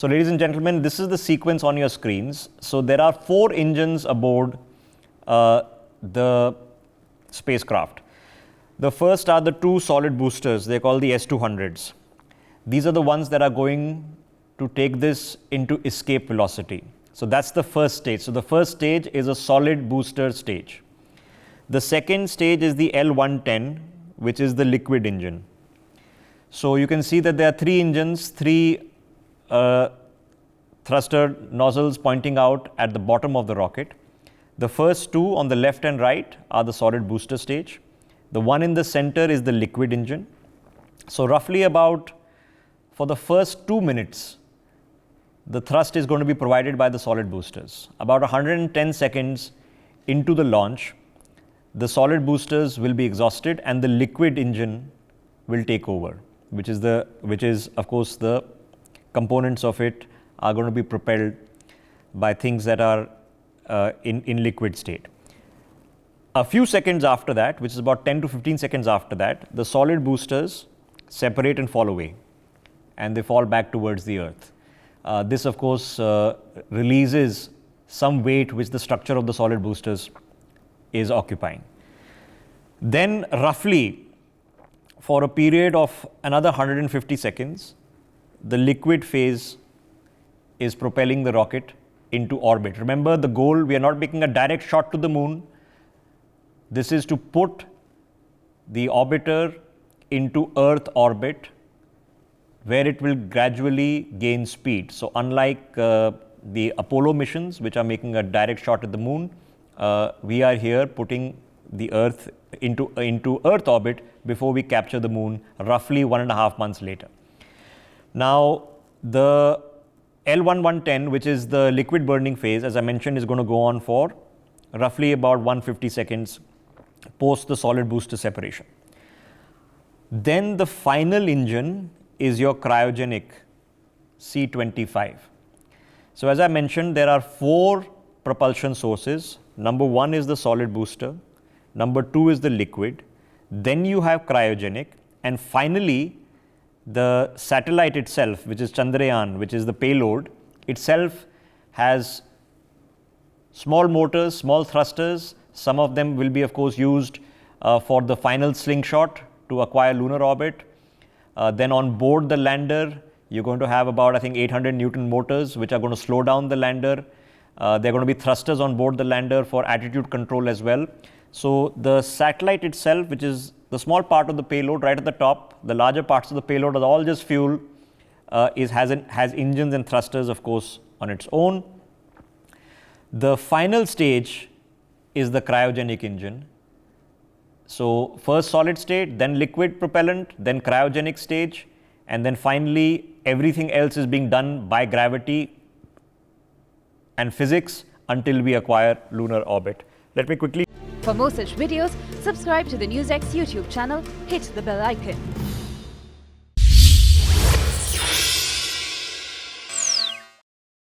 So ladies and gentlemen, this is the sequence on your screens. So there are 4 engines aboard the spacecraft. The first are the 2 solid boosters. They're called the S-200s. These are the ones that are going to take this into escape velocity. So that's the first stage. So the first stage is a solid booster stage. The second stage is the L-110, which is the liquid engine. So you can see that there are 3 engines, 3 thruster nozzles pointing out at the bottom of the rocket. The first 2 on the left and right are the solid booster stage. The one in the center is the liquid engine. So roughly about, for the first 2 minutes, the thrust is going to be provided by the solid boosters. About 110 seconds into the launch, the solid boosters will be exhausted and the liquid engine will take over, which is of course the components of it are going to be propelled by things that are in liquid state. A few seconds after that, which is about 10 to 15 seconds after that, the solid boosters separate and fall away and they fall back towards the Earth. This of course releases some weight which the structure of the solid boosters is occupying. Then roughly for a period of another 150 seconds, the liquid phase is propelling the rocket into orbit. Remember the goal, we are not making a direct shot to the moon. This is to put the orbiter into Earth orbit where it will gradually gain speed. So unlike the Apollo missions, which are making a direct shot at the moon, we are here putting the Earth into Earth orbit before we capture the moon roughly 1.5 months later. Now the L1110, which is the liquid burning phase, as I mentioned, is going to go on for roughly about 150 seconds post the solid booster separation. Then the final engine is your cryogenic C-25. So as I mentioned, there are 4 propulsion sources. Number 1 is the solid booster. Number 2 is the liquid. Then you have cryogenic. And finally, the satellite itself, which is Chandrayaan, which is the payload, itself has small motors, small thrusters. Some of them will be, of course, used for the final slingshot to acquire lunar orbit. Then on board the lander, you're going to have about, I think, 800 Newton motors, which are going to slow down the lander. There are going to be thrusters on board the lander for attitude control as well. So the satellite itself, which is the small part of the payload right at the top, the larger parts of the payload are all just fuel, has engines and thrusters, of course, on its own. The final stage is the cryogenic engine. So first solid state, then liquid propellant, then cryogenic stage, and then finally everything else is being done by gravity and physics until we acquire lunar orbit. Let me quickly. For more such videos, subscribe to the NewsX YouTube channel, hit the bell icon.